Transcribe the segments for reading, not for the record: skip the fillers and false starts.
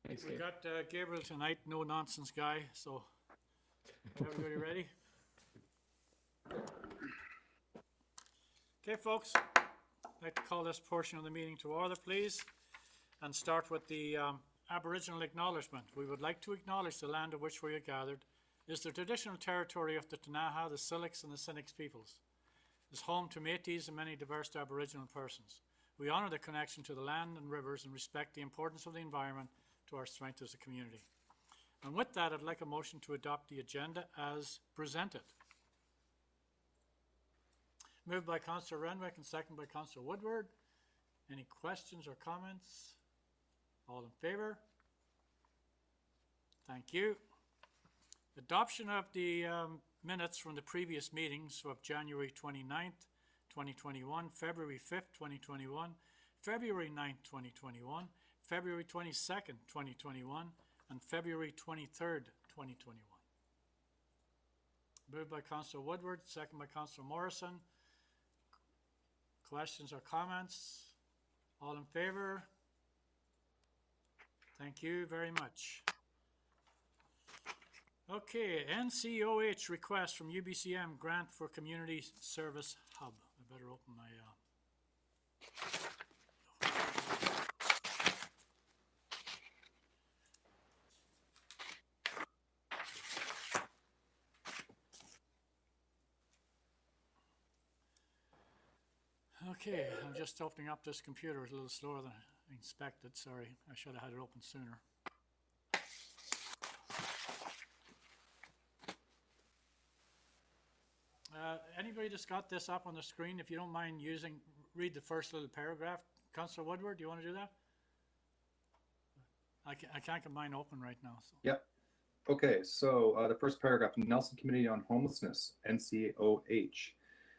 Thanks, We Dave. got Gabriel tonight, no nonsense guy, so everybody ready? Okay, folks, I'd like to call this portion of the meeting to order, please, and start with the Aboriginal Acknowledgement. We would like to acknowledge the land of which we are gathered is the traditional territory of the Tanaha, the Silix, and the Sinix peoples. It is home to Métis and many diverse Aboriginal persons. We honour the connection to the land and rivers and respect the importance of the environment to our strength as a community. And with that, I'd like a motion to adopt the agenda as presented. Moved by Councillor Renwick and second by Councillor Woodward. Any questions or comments? All in favour? Thank you. Adoption of the minutes from the previous meetings of January 29th, 2021, February 5th, 2021, February 9th, 2021, February 22nd, 2021, and February 23rd, 2021. Moved by Councillor Woodward, second by Councillor Morrison. Questions or comments? All in favour? Thank you very much. Okay, NCOH request from UBCM grant for community service hub. I better open my Okay, I'm just opening up this computer. It's a little slower than I expected. Sorry, I should have had it open sooner. Anybody just got this up on the screen? If you don't mind read the first little paragraph. Councillor Woodward, do you want to do that? I can't get mine open right now. So. Yep. Okay, so the first paragraph, Nelson Committee on Homelessness, NCOH,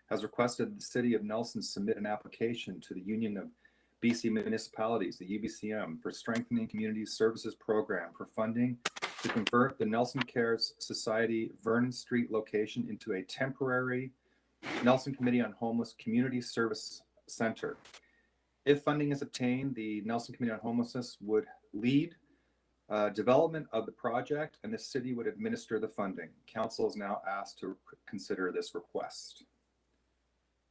has requested the City of Nelson submit an application to the Union of BC Municipalities, the UBCM, for strengthening community services program for funding to convert the Nelson Cares Society Vernon Street location into a temporary Nelson Committee on Homeless Community Service Center. If funding is obtained, the Nelson Committee on Homelessness would lead development of the project and the city would administer the funding. Council is now asked to consider this request.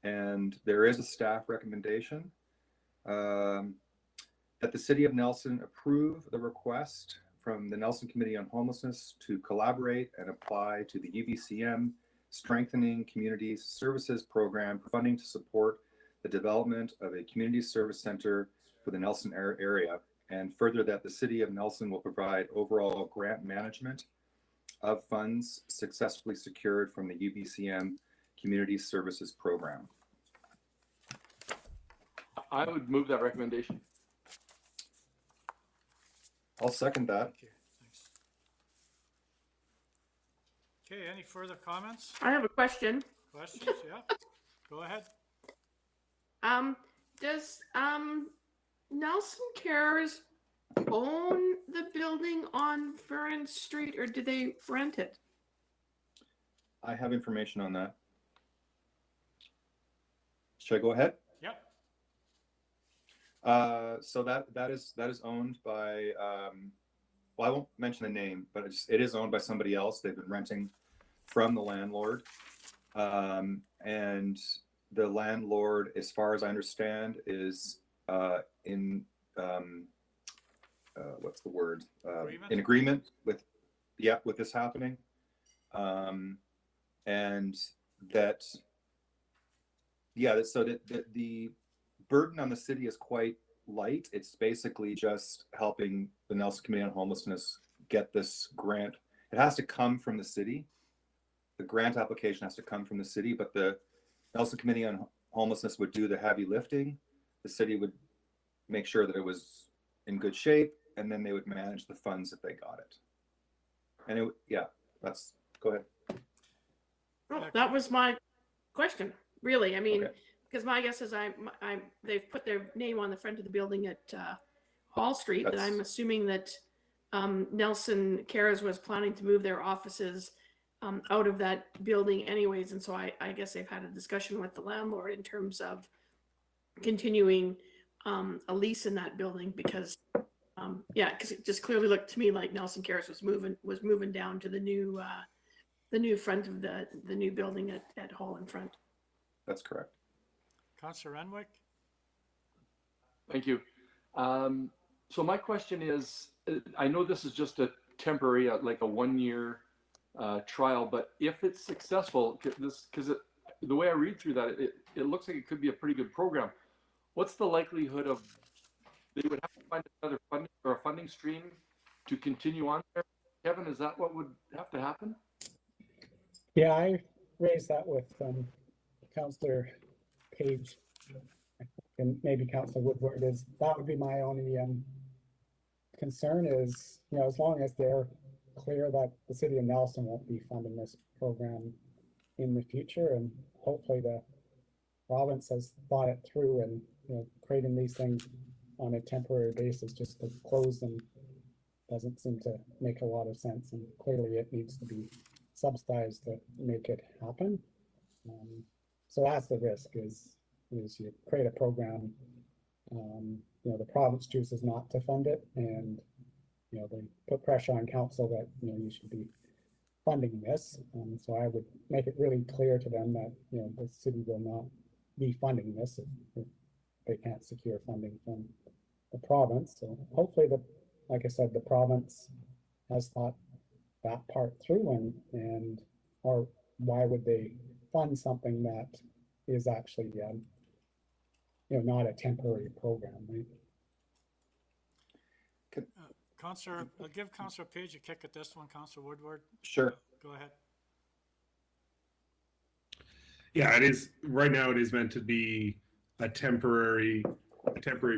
And there is a staff recommendation that the City of Nelson approve the request from the Nelson Committee on Homelessness to collaborate and apply to the UBCM Strengthening Community Services Program for funding to support the development of a community service center for the Nelson area, and further that the City of Nelson will provide overall grant management of funds successfully secured from the UBCM Community Services Program. I would move that recommendation. I'll second that. Thank you. Thanks. Okay, any further comments? I have a question. Questions? Yeah. Go ahead. Does Nelson Cares own the building on Vernon Street, or do they rent it? I have information on that. Should I go ahead? Yep. So that is owned by well, I won't mention the name, but it is owned by somebody else. They've been renting from the landlord, and the landlord, as far as I understand, is in what's the word? In agreement with this happening, and that so that the burden on the city is quite light. It's basically just helping the Nelson Committee on Homelessness get this grant. It has to come from the city. The grant application has to come from the city, but the Nelson Committee on Homelessness would do the heavy lifting. The city would make sure that it was in good shape, and then they would manage the funds if they got it. And go ahead. Oh, that was my question, really. I mean, Okay. because my guess is they've put their name on the front of the building at Hall Street, and I'm assuming that Nelson Cares was planning to move their offices out of that building anyways, and so I guess they've had a discussion with the landlord in terms of continuing a lease in that building, because Yeah, because it just clearly looked to me like Nelson Cares was moving down to the new front of the new building at Hall in front. That's correct. Councillor Renwick? Thank you. So my question is, I know this is just a temporary, like a 1-year trial, but if it's successful, because the way I read through that, it looks like it could be a pretty good program. What's the likelihood of they would have to find another funding or a funding stream to continue on there? Kevin, is that what would have to happen? Yeah, I raised that with Councillor Page and maybe Councillor Woodward. Is that would be my only concern is, you know, as long as they're clear that the city of Nelson won't be funding this program in the future, and hopefully the province has thought it through, and you know, creating these things on a temporary basis just to close them doesn't seem to make a lot of sense, and clearly it needs to be subsidized to make it happen. So that's the risk is you create a program, you know, the province chooses not to fund it, and you know, they put pressure on council that, you know, you should be funding this. So I would make it really clear to them that, you know, the city will not be funding this if they can't secure funding from the province. So hopefully like I said, the province has thought that part through, and or why would they fund something that is actually you know, not a temporary program, right? Councillor, I'll give Councillor Page a kick at this one. Councillor Woodward? Sure. Go ahead. Yeah, it is. Right now, it is meant to be a temporary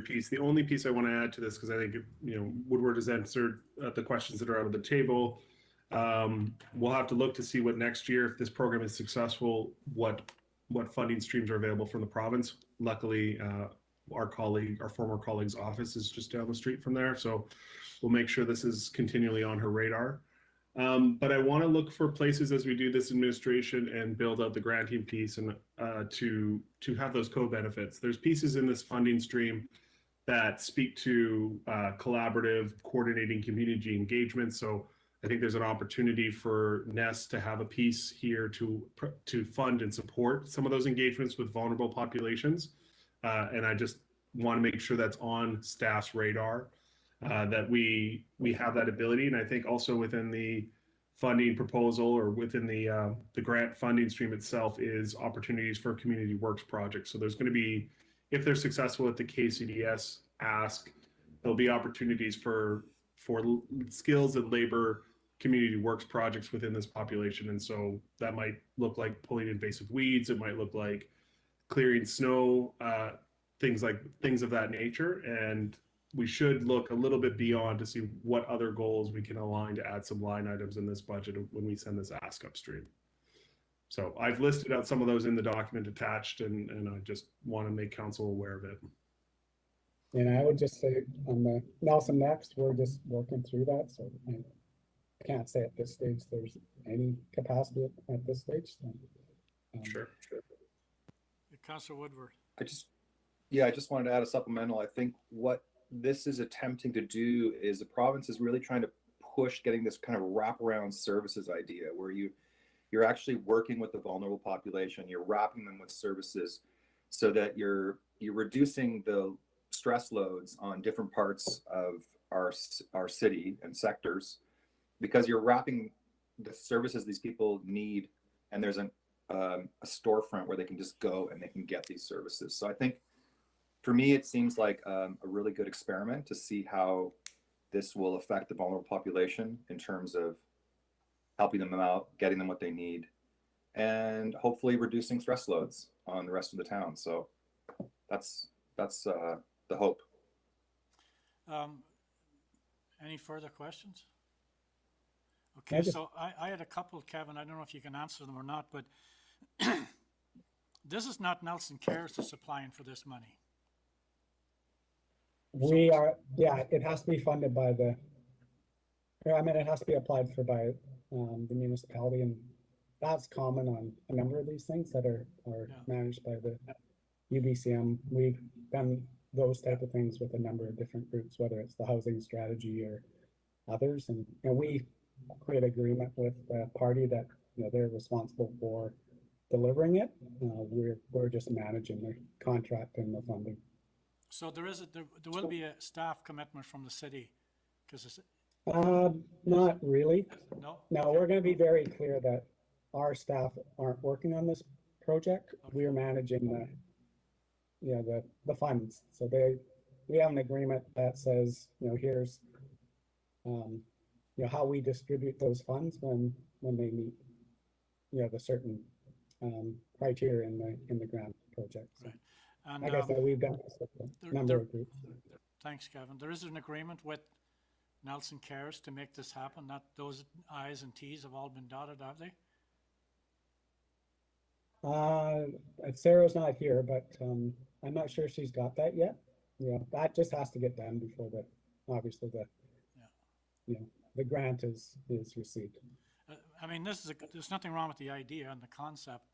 piece. The only piece I want to add to this, because I think, you know, Woodward has answered the questions that are out of the table. We'll have to look to see what next year, if this program is successful, what funding streams are available from the province. Luckily, our former colleague's office is just down the street from there, so we'll make sure this is continually on her radar. But I want to look for places as we do this administration and build out the granting piece, and to have those co-benefits. There's pieces in this funding stream that speak to collaborative, coordinating community engagement. So I think there's an opportunity for NEST to have a piece here to fund and support some of those engagements with vulnerable populations. And I just want to make sure that's on staff's radar, that we have that ability. And I think also within the funding proposal or within the grant funding stream itself is opportunities for community works projects. So there's going to be, if they're successful at the KCDS ask, there'll be opportunities for skills and labor community works projects within this population. And so that might look like pulling invasive weeds. It might look like clearing snow, things of that nature. And we should look a little bit beyond to see what other goals we can align to add some line items in this budget when we send this ask upstream. So I've listed out some of those in the document attached, and I just want to make council aware of it. And I would just say on the Nelson Next, we're just working through that. So I can't say at this stage there's any capacity at this stage. So, Sure. Councillor Woodward. I just wanted to add a supplemental. I think what this is attempting to do is the province is really trying to push getting this kind of wraparound services idea where you're actually working with the vulnerable population, you're wrapping them with services so that you're reducing the stress loads on different parts of our city and sectors, because you're wrapping the services these people need, and there's a storefront where they can just go and they can get these services. So I think for me, it seems like a really good experiment to see how this will affect the vulnerable population in terms of helping them out, getting them what they need, and hopefully reducing stress loads on the rest of the town. So that's the hope. Any further questions? Okay, so I had a couple, Kevin. I don't know if you can answer them or not, but this is not Nelson Cares that's applying for this money. we are, yeah, it has to be funded by it has to be applied for by the municipality, and that's common on a number of these things that are managed by the UBCM. We've done those type of things with a number of different groups, whether it's the housing strategy or others. And we create agreement with a party that, they're responsible for delivering it. We're just managing the contract and the funding. So there will be a staff commitment from the city, because it's, Not really. no? No, we're going to be very clear that our staff aren't working on this project. We are managing the funds. So we have an agreement that says, here's, how we distribute those funds when they meet, the certain criteria in the grant project. So, Right. And, like I said, we've done this with a number of groups. thanks, Kevin. There is an agreement with Nelson Cares to make this happen, that those I's and T's have all been dotted, have they? Sarah's not here, but I'm not sure she's got that yet. That just has to get done before obviously the grant is received. I mean, there's nothing wrong with the idea and the concept,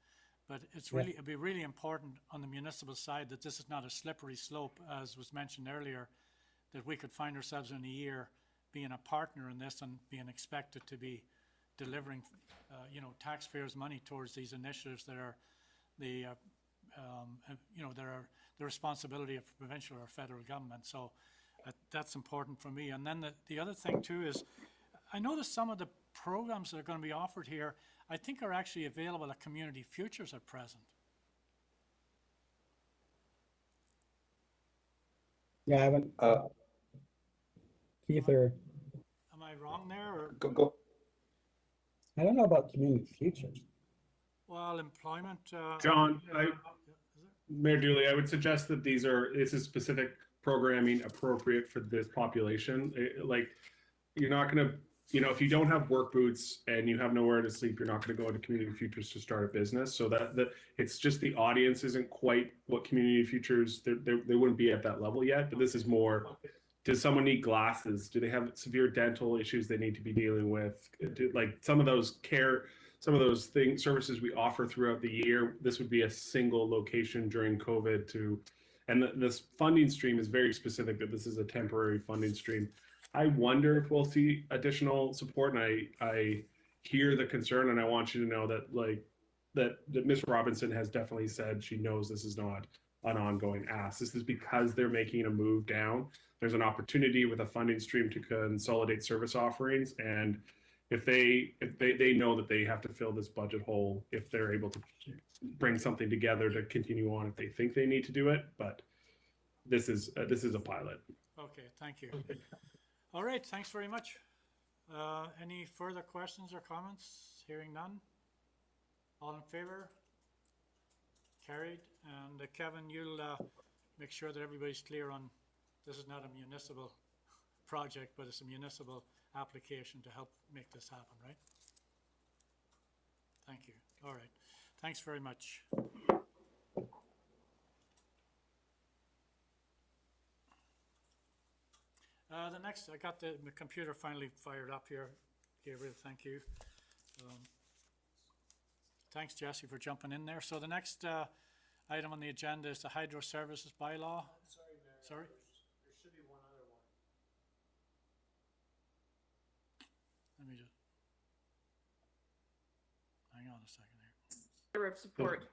but it'd be really important on the municipal side that this is not a slippery slope, as was mentioned earlier, that we could find ourselves in a year being a partner in this and being expected to be delivering, taxpayers' money towards these initiatives that are that are the responsibility of provincial or federal government. So that's important for me. And then the other thing too is, I noticed some of the programs that are going to be offered here, I think are actually available at Community Futures at present. Yeah, I haven't. Keith or Am I wrong there? Or? Go. I don't know about Community Futures. Well, employment. John, Mayor Dooley, I would suggest that this is specific programming appropriate for this population. You're not going to, if you don't have work boots and you have nowhere to sleep, you're not going to go into Community Futures to start a business. So that it's just the audience isn't quite what Community Futures, they wouldn't be at that level yet, but this is more, does someone need glasses? Do they have severe dental issues they need to be dealing with? Some of those services we offer throughout the year, this would be a single location during COVID and this funding stream is very specific that this is a temporary funding stream. I wonder if we'll see additional support, and I hear the concern, and I want you to know that Ms. Robinson has definitely said she knows this is not an ongoing ask. This is because they're making a move down. There's an opportunity with a funding stream to consolidate service offerings, and if they know that they have to fill this budget hole if they're able to bring something together to continue on if they think they need to do it. But this is a pilot. Okay, thank you. All right, thanks very much. Any further questions or comments? Hearing none. All in favor? Carried. And Kevin, you'll make sure that everybody's clear on this is not a municipal project, but it's a municipal application to help make this happen, right? Thank you. All right. Thanks very much. The next, I got the computer finally fired up here. Gabriel, thank you. Thanks, Jesse, for jumping in there. So the next item on the agenda is the Hydro Services Bylaw. Sorry, Mayor. Sorry? There should be one other one. Let me just, hang on a second here. Letter of support.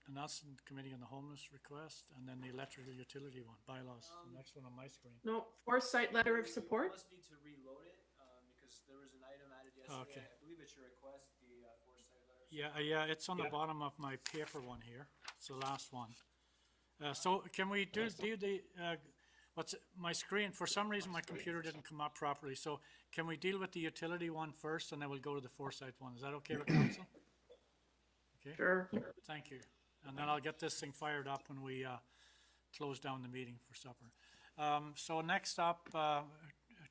The Nelson Committee on the Homeless request, and then the electrical utility one, bylaws, the next one on my screen. No, Foresight letter of support. You must need to reload it because there was an item added yesterday. Okay. I believe it's your request, the Foresight letter. Yeah, it's on the bottom of my paper one here. It's the last one. So can we do the, what's my screen, for some reason my computer didn't come up properly. So can we deal with the utility one first and then we'll go to the Foresight one? Is that okay with council? Okay. Sure. Thank you. And then I'll get this thing fired up when we close down the meeting for supper. So next up,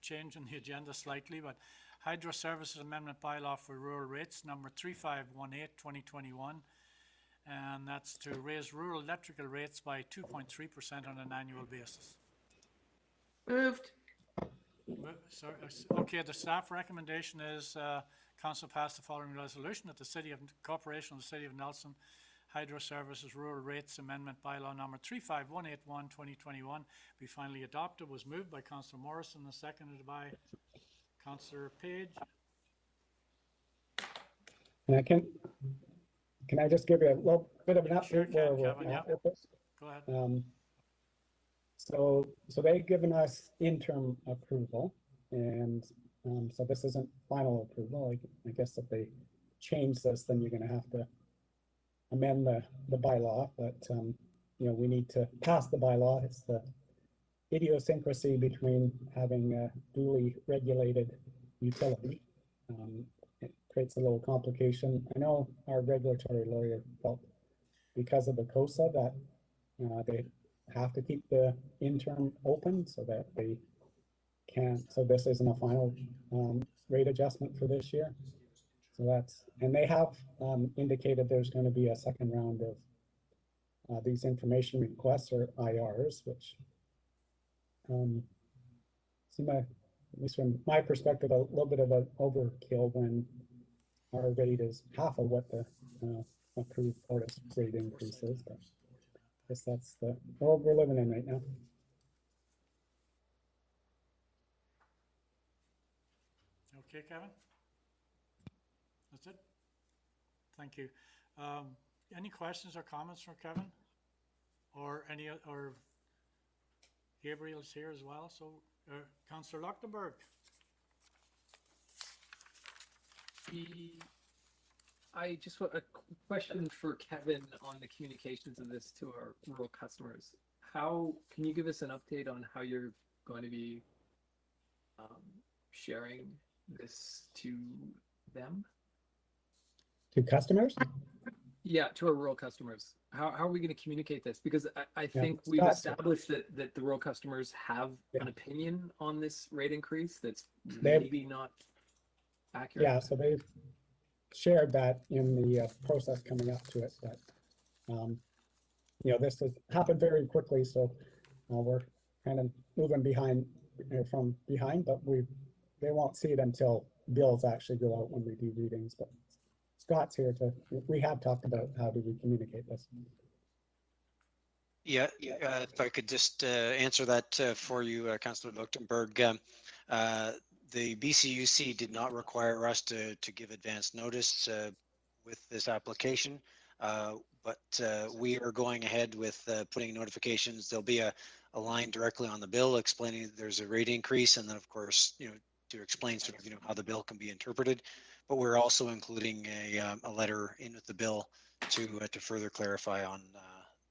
changing the agenda slightly, but Hydro Services Amendment Bylaw for Rural Rates, number 3518/2021. And that's to raise rural electrical rates by 2.3% on an annual basis. Moved. Sorry, okay, the staff recommendation is Council pass the following resolution that the Corporation of the City of Nelson Hydro Services Rural Rates Amendment Bylaw number 35181/2021 be finally adopted was moved by Councillor Morrison and seconded by Councillor Page. And can I just give you a little bit of an Sure update where can, we're Kevin, at yeah. with this? Go ahead. So they've given us interim approval, and so this isn't final approval. I guess if they change this, then you're going to have to amend the bylaw. But you know, we need to pass the bylaw. It's the idiosyncrasy between having a duly regulated utility. It creates a little complication. I know our regulatory lawyer felt because of the COSA that they have to keep the interim open so that they can, so this isn't a final rate adjustment for this year. So that's, and they have indicated there's going to be a second round of these information requests, or IRs, which seem, at least from my perspective, a little bit of an overkill when our rate is half of what the approved Fortis rate increase is. But I guess that's the world we're living in right now. Okay, Kevin? That's it? Thank you. Any questions or comments from Kevin? Or any, or Gabriel's here as well, so Councillor Lochtenberg. I just want a question for Kevin on the communications of this to our rural customers. How can you give us an update on how you're going to be sharing this to them? To customers? Yeah, to our rural customers. How are we going to communicate this? Because I think Yeah, we've established that the rural customers have Yeah. an opinion on this rate increase that's They have, maybe not accurate. yeah, so they've shared that in the process coming up to it, but you know, this has happened very quickly, so we're kind of moving behind from behind, but they won't see it until bills actually go out when we do readings. But Scott's here we have talked about how do we communicate this. Yeah, if I could just answer that for you, Councillor Lochtenberg. The BCUC did not require us to give advance notice with this application, but we are going ahead with putting notifications. There'll be a line directly on the bill explaining that there's a rate increase, and then of course, you know, to explain sort of, you know, how the bill can be interpreted. But we're also including a letter in with the bill to further clarify on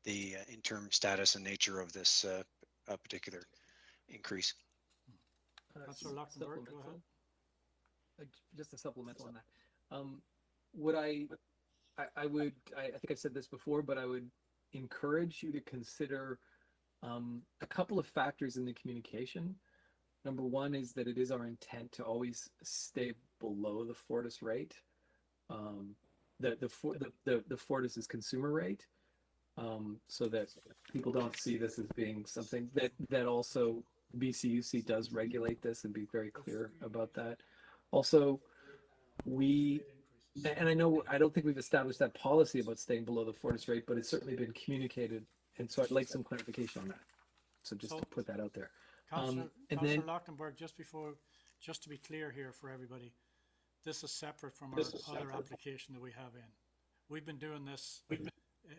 the interim status and nature of this particular increase. Councillor Lochtenberg, go ahead. Just a supplemental on that. Would I think I've said this before, but I would encourage you to consider a couple of factors in the communication. Number one is that it is our intent to always stay below the Fortis rate, the Fortis's consumer rate, so that people don't see this as being something that also BCUC does regulate this and be very clear about that. Also, and I know I don't think we've established that policy about staying below the Fortis rate, but it's certainly been communicated, and so I'd like some clarification on that. So just to put that out there. Councillor then Lochtenberg, just to be clear here for everybody, this is separate from our other application that we have in. We've been doing this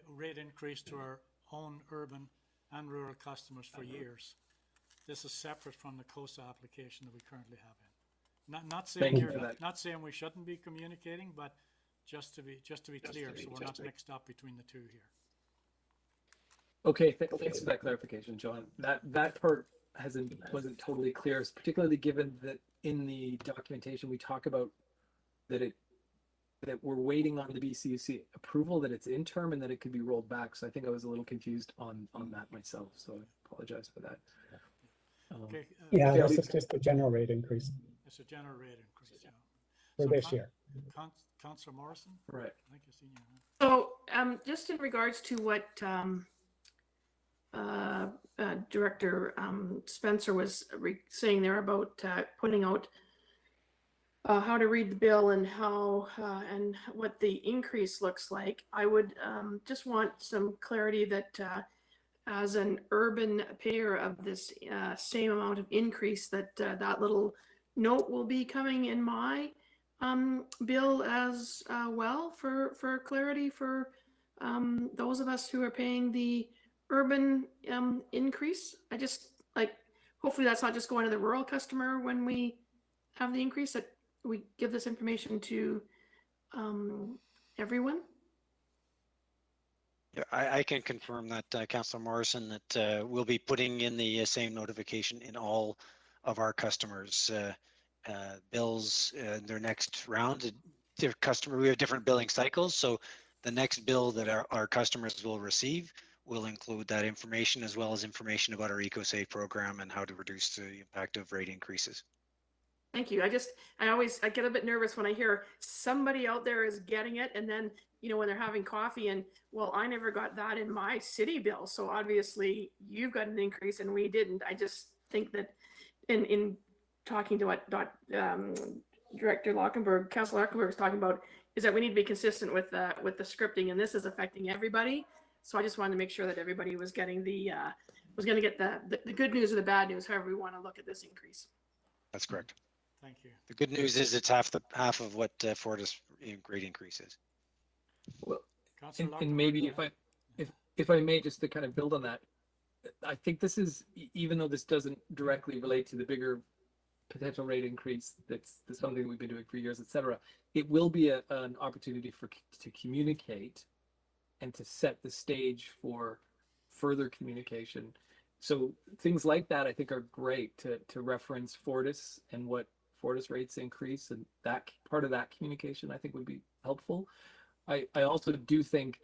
rate increase to our own urban and rural customers for years. This is separate from the COSA application that we currently have in. Not saying we shouldn't be communicating, but just to be clear, so we're not mixed up between the two here. Okay, thanks for that clarification, John. That part wasn't totally clear, particularly given that in the documentation we talk about that we're waiting on the BCUC approval, that it's interim and that it could be rolled back. So I think I was a little confused on that myself. So I apologize for that. Okay. Yeah, this is just a general rate increase It's a general rate increase, yeah. for this year. Councillor Morrison? Right. I think you've seen your hand. So just in regards to what Director Spencer was saying there about putting out how to read the bill and how and what the increase looks like. I would just want some clarity that as an urban payer of this same amount of increase, that that little note will be coming in my bill as well for clarity for those of us who are paying the urban increase. I just like, hopefully that's not just going to the rural customer when we have the increase, that we give this information to everyone. Yeah, I can confirm that, Councillor Morrison, that we'll be putting in the same notification in all of our customers' bills in their next round. Their customer, we have different billing cycles, so the next bill that our customers will receive will include that information, as well as information about our EcoSave program and how to reduce the impact of rate increases. Thank you. I get a bit nervous when I hear somebody out there is getting it, and then, you know, when they're having coffee and, well, I never got that in my city bill, so obviously you've got an increase and we didn't. I just think that in talking to what Director Lockenberg, Councilor Lockenberg was talking about, is that we need to be consistent with the scripting, and this is affecting everybody. So I just wanted to make sure that everybody was getting was going to get the good news or the bad news, however we want to look at this increase. That's correct. Thank you. The good news is it's half of what Fortis rate increase is. Well, Councillor and Lockenberg, maybe go ahead. if I may, just to kind of build on that, I think this is, even though this doesn't directly relate to the bigger potential rate increase, that's something we've been doing for years, et cetera, it will be an opportunity to communicate and to set the stage for further communication. So things like that, I think, are great to reference Fortis and what Fortis rates increase, and that part of that communication, I think, would be helpful. I also do think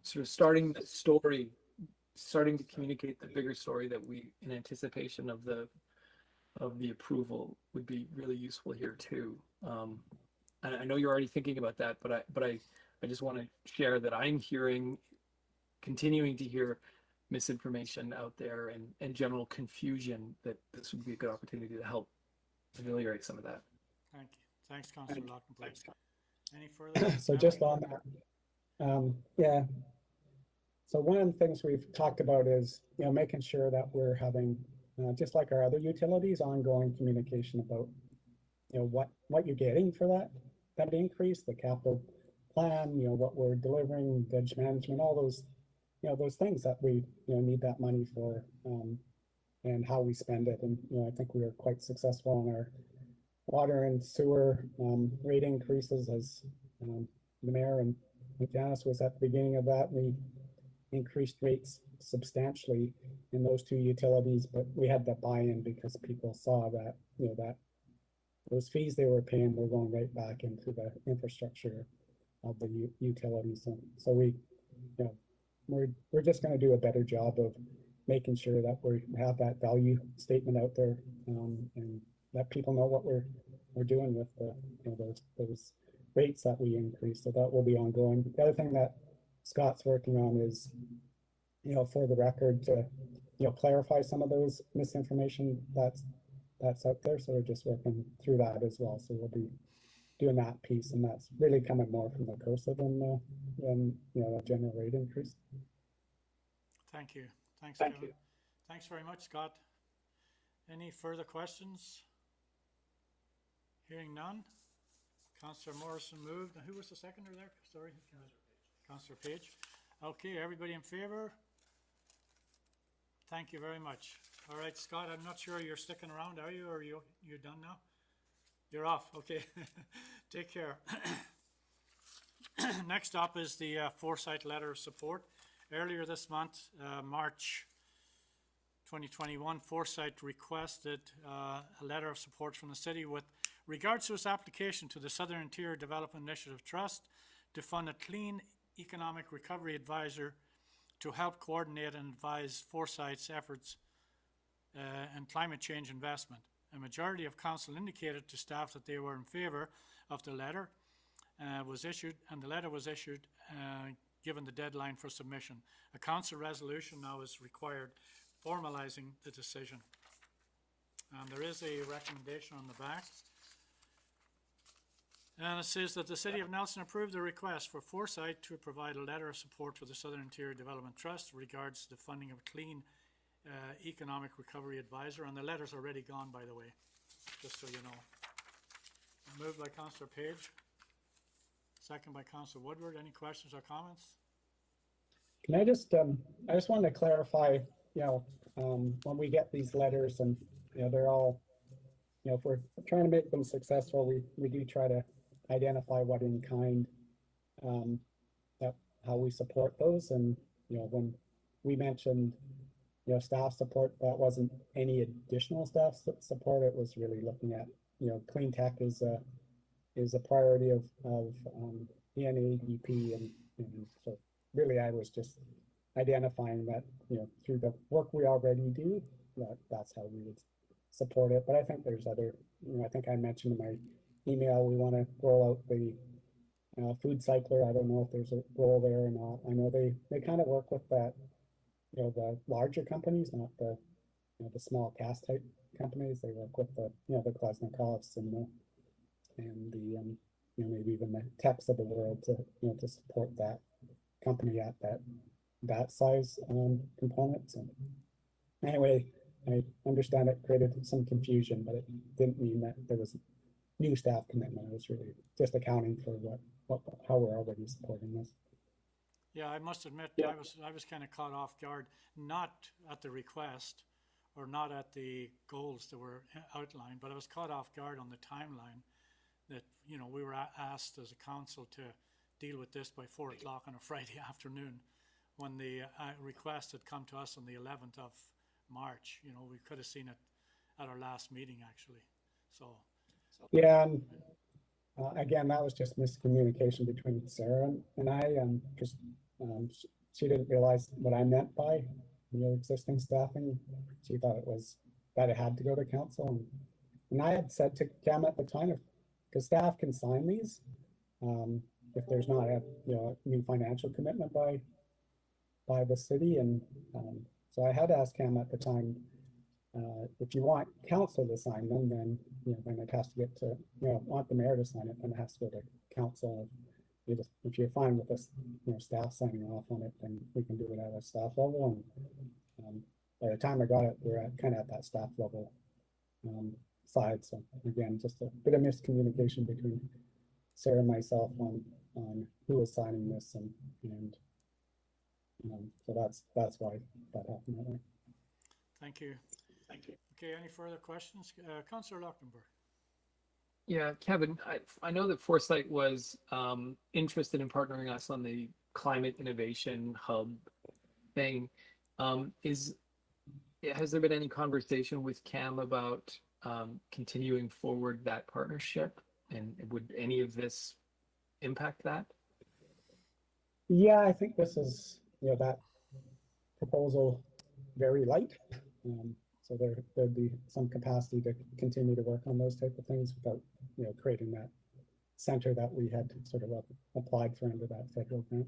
sort of starting to communicate the bigger story that we, in anticipation of the approval, would be really useful here too. And I know you're already thinking about that, but I just want to share that I'm continuing to hear misinformation out there and general confusion, that this would be a good opportunity to help ameliorate some of that. Thank you. Thanks, Councillor Lockenberg. Any further? So just on that, yeah. So one of the things we've talked about is, you know, making sure that we're having, just like our other utilities, ongoing communication about, you know, what you're getting for that increase, the capital plan, you know, what we're delivering, veg management, all those, you know, those things that we, you know, need that money for, and how we spend it. And, you know, I think we are quite successful in our water and sewer rate increases, as the mayor and Janice was at the beginning of that. We increased rates substantially in those two utilities, but we had that buy-in because people saw that, you know, that those fees they were paying were going right back into the infrastructure of the utilities. So we, you know, we're just going to do a better job of making sure that we have that value statement out there, and let people know what we're doing with the, you know, those rates that we increase. So that will be ongoing. The other thing that Scott's working on is, you know, for the record, to, you know, clarify some of those misinformation that's out there. So we're just working through that as well. So we'll be doing that piece, and that's really coming more from the COSA than you know, a general rate increase. Thank you. Thanks, Kevin. Thanks very much, Scott. Any further questions? Hearing none. Councillor Morrison moved. Who was the seconder there? Sorry. Councillor Page. Okay, everybody in favour? Thank you very much. All right, Scott, I'm not sure you're sticking around, are you? Or you're done now? You're off. Okay. Take care. Next up is the Foresight letter of support. Earlier this month, March 2021, Foresight requested a letter of support from the city with regards to its application to the Southern Interior Development Initiative Trust to fund a clean economic recovery advisor to help coordinate and advise Foresight's efforts in climate change investment. A majority of council indicated to staff that they were in favour of the letter was issued, and the letter was issued given the deadline for submission. A council resolution now is required formalising the decision. And there is a recommendation on the back. And it says that the City of Nelson approved the request for Foresight to provide a letter of support for the Southern Interior Development Trust regards to the funding of a clean economic recovery advisor, and the letter's already gone, by the way, just so you know. Moved by Councillor Page, second by Councillor Woodward. Any questions or comments? Can I just wanted to clarify, when we get these letters and, they're all, if we're trying to make them successful, we do try to identify what in kind, how we support those. And, when we mentioned, staff support, that wasn't any additional staff support. It was really looking at, clean tech is a priority of the NADP. And so really I was just identifying that, through the work we already do, that's how we would support it. But I think there's other, I think I mentioned in my email, we want to roll out the food cycler. I don't know if there's a role there or not. I know they kind of work with that, the larger companies, not the, the small cast type companies. They work with the, the Klasnikovs and the maybe even the techs of the world to, to support that company at that size component. So anyway, I understand it created some confusion, but it didn't mean that there was new staff commitment. It was really just accounting for how we're already supporting this. Yeah, I must admit, Yeah. I was kind of caught off guard, not at the request or not at the goals that were outlined, but I was caught off guard on the timeline that, we were asked as a council to deal with this by 4 o'clock on a Friday afternoon when the request had come to us on the 11th of March. We could have seen it at our last meeting, actually. So. Yeah, and again, that was just miscommunication between Sarah and I, because she didn't realize what I meant by existing staffing. She thought that it had to go to council, and I had said to Cam at the time, because staff can sign these if there's not a new financial commitment by the city, and so I had asked Cam at the time, if you want council to sign them, then then it has to get to want the mayor to sign it, then it has to go to council. If you're fine with us, staff signing off on it, then we can do it at a staff level. And by the time I got it, we're kind of at that staff level side. So again, just a bit of miscommunication between Sarah and myself on who was signing this, and so that's why that happened that way. Thank you. Okay, any further questions? Councillor Lochtenberg. Yeah, Kevin, I know that Foresight was interested in partnering us on the climate innovation hub thing. Has there been any conversation with Cam about continuing forward that partnership, and would any of this impact that? Yeah, I think this is that proposal very light. So there'd be some capacity to continue to work on those type of things without creating that center that we had sort of applied for under that federal grant.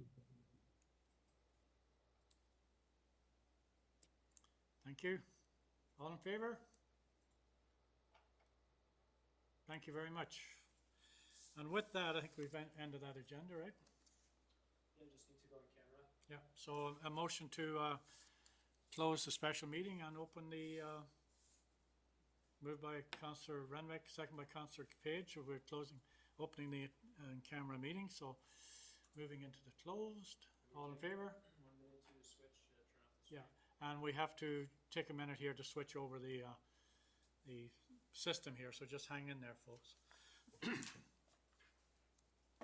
Thank you. All in favor? Thank you very much. And with that, I think we've ended that agenda, right? Yeah, just need to go on camera. Yeah, so a motion to close the special meeting and open the, moved by Councillor Renwick, second by Councillor Page. We're opening the in-camera meeting, so moving into the closed. All in favor? 1 minute to switch, turn off the screen. Yeah, and we have to take a minute here to switch over the system here, so just hang in there, folks.